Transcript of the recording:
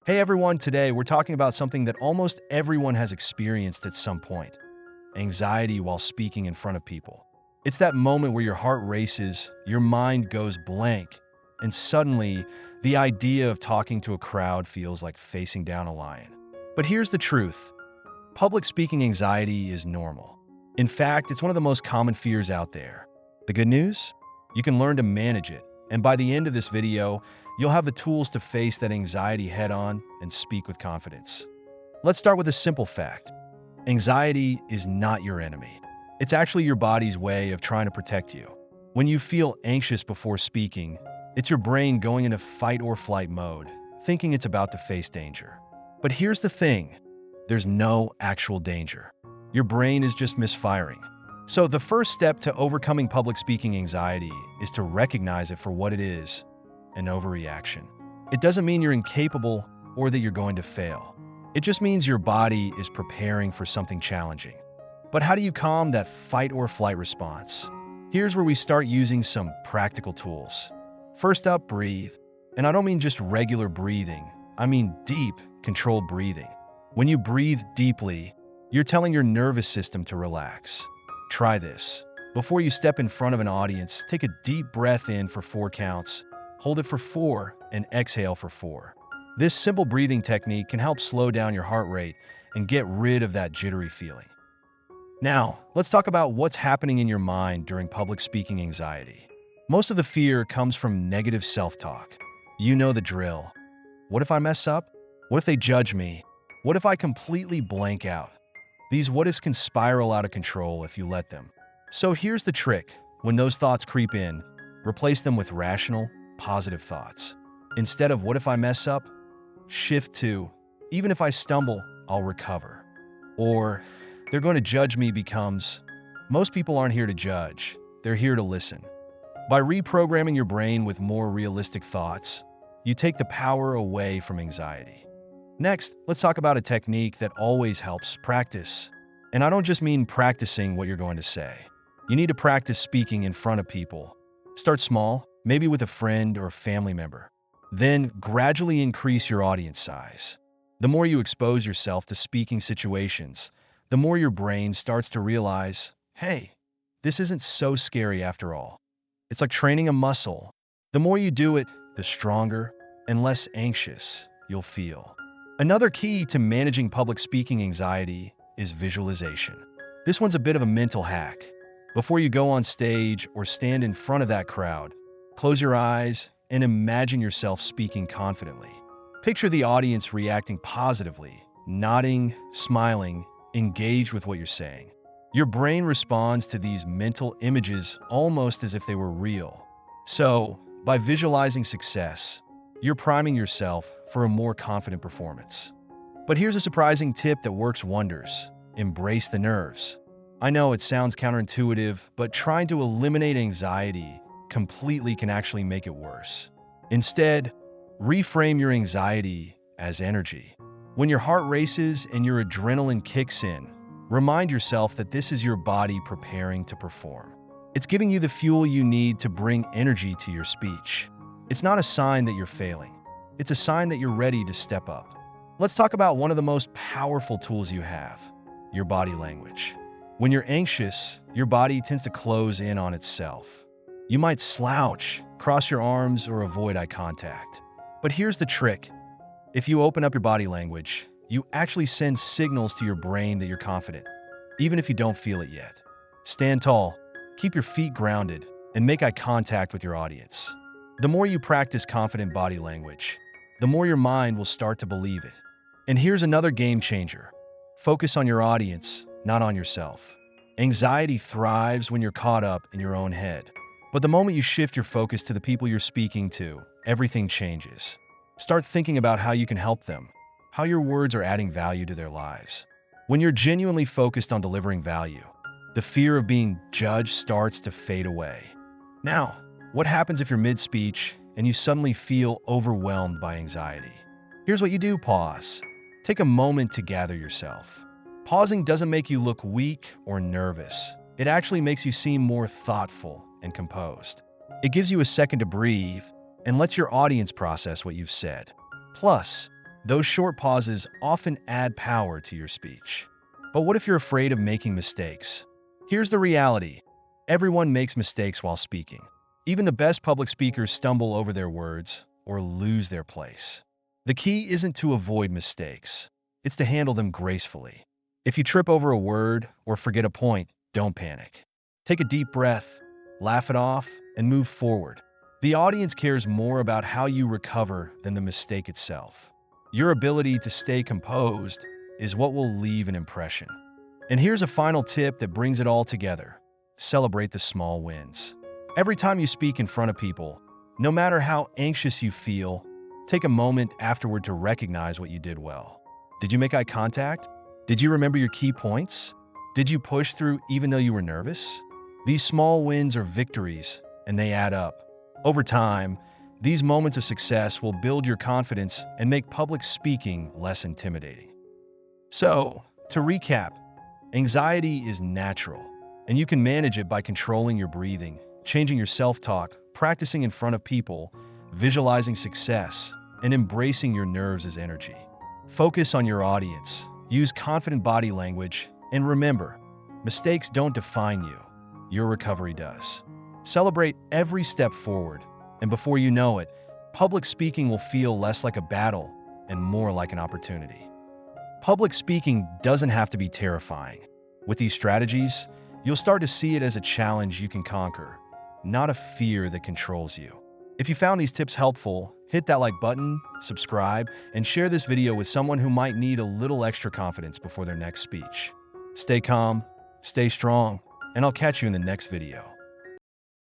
Hey everyone, today we're talking about something that almost everyone has experienced at some point: anxiety while speaking in front of people. It's that moment where your heart races, your mind goes blank, and suddenly the idea of talking to a crowd feels like facing down a lion. But here's the truth: public speaking anxiety is normal. In fact, it's one of the most common fears out there. The good news? You can learn to manage it, and by the end of this video, you'll have the tools to face that anxiety head-on and speak with confidence. Let's start with a simple fact. Anxiety is not your enemy. It's actually your body's way of trying to protect you. When you feel anxious before speaking, it's your brain going into fight or flight mode, thinking it's about to face danger. But here's the thing: there's no actual danger. Your brain is just misfiring. So the first step to overcoming public speaking anxiety is to recognize it for what it is: an overreaction. It doesn't mean you're incapable or that you're going to fail. It just means your body is preparing for something challenging. But how do you calm that fight or flight response? Here's where we start using some practical tools. First up, breathe. And I don't mean just regular breathing. I mean deep, controlled breathing. When you breathe deeply, you're telling your nervous system to relax. Try this. Before you step in front of an audience, take a deep breath in for 4 counts, hold it for 4, and exhale for 4. This simple breathing technique can help slow down your heart rate and get rid of that jittery feeling. Now, let's talk about what's happening in your mind during public speaking anxiety. Most of the fear comes from negative self-talk. You know the drill. What if I mess up? What if they judge me? What if I completely blank out? These what-ifs can spiral out of control if you let them. So here's the trick: when those thoughts creep in, replace them with rational, positive thoughts. Instead of "what if I mess up?" shift to "even if I stumble, I'll recover." Or "they're going to judge me" becomes "most people aren't here to judge, they're here to listen." By reprogramming your brain with more realistic thoughts, you take the power away from anxiety. Next, let's talk about a technique that always helps: practice. And I don't just mean practicing what you're going to say. You need to practice speaking in front of people. Start small, maybe with a friend or a family member. Then gradually increase your audience size. The more you expose yourself to speaking situations, the more your brain starts to realize, hey, this isn't so scary after all. It's like training a muscle. The more you do it, the stronger and less anxious you'll feel. Another key to managing public speaking anxiety is visualization. This one's a bit of a mental hack. Before you go on stage or stand in front of that crowd, close your eyes and imagine yourself speaking confidently. Picture the audience reacting positively, nodding, smiling, engaged with what you're saying. Your brain responds to these mental images almost as if they were real. So, by visualizing success, you're priming yourself for a more confident performance. But here's a surprising tip that works wonders: embrace the nerves. I know it sounds counterintuitive, but trying to eliminate anxiety completely can actually make it worse. Instead, reframe your anxiety as energy. When your heart races and your adrenaline kicks in, remind yourself that this is your body preparing to perform. It's giving you the fuel you need to bring energy to your speech. It's not a sign that you're failing. It's a sign that you're ready to step up. Let's talk about one of the most powerful tools you have: your body language. When you're anxious, your body tends to close in on itself. You might slouch, cross your arms, or avoid eye contact. But here's the trick: if you open up your body language, you actually send signals to your brain that you're confident, even if you don't feel it yet. Stand tall, keep your feet grounded, and make eye contact with your audience. The more you practice confident body language, the more your mind will start to believe it. And here's another game changer: focus on your audience, not on yourself. Anxiety thrives when you're caught up in your own head. But the moment you shift your focus to the people you're speaking to, everything changes. Start thinking about how you can help them, how your words are adding value to their lives. When you're genuinely focused on delivering value, the fear of being judged starts to fade away. Now, what happens if you're mid-speech and you suddenly feel overwhelmed by anxiety? Here's what you do: pause. Take a moment to gather yourself. Pausing doesn't make you look weak or nervous. It actually makes you seem more thoughtful and composed. It gives you a second to breathe and lets your audience process what you've said. Plus, Those short pauses often add power to your speech. But what if you're afraid of making mistakes? Here's the reality. Everyone makes mistakes while speaking. Even the best public speakers stumble over their words or lose their place. The key isn't to avoid mistakes. It's to handle them gracefully. If you trip over a word or forget a point, don't panic. Take a deep breath, laugh it off, and move forward. The audience cares more about how you recover than the mistake itself. Your ability to stay composed is what will leave an impression. And here's a final tip that brings it all together. Celebrate the small wins. Every time you speak in front of people, no matter how anxious you feel, take a moment afterward to recognize what you did well. Did you make eye contact? Did you remember your key points? Did you push through even though you were nervous? These small wins are victories, and they add up. Over time, these moments of success will build your confidence and make public speaking less intimidating. So, to recap, anxiety is natural, and you can manage it by controlling your breathing, changing your self-talk, practicing in front of people, visualizing success, and embracing your nerves as energy. Focus on your audience, use confident body language, and remember, mistakes don't define you. Your recovery does. Celebrate every step forward, and before you know it, public speaking will feel less like a battle and more like an opportunity. Public speaking doesn't have to be terrifying. With these strategies, you'll start to see it as a challenge you can conquer, not a fear that controls you. If you found these tips helpful, hit that like button, subscribe, and share this video with someone who might need a little extra confidence before their next speech. Stay calm, stay strong, and I'll catch you in the next video.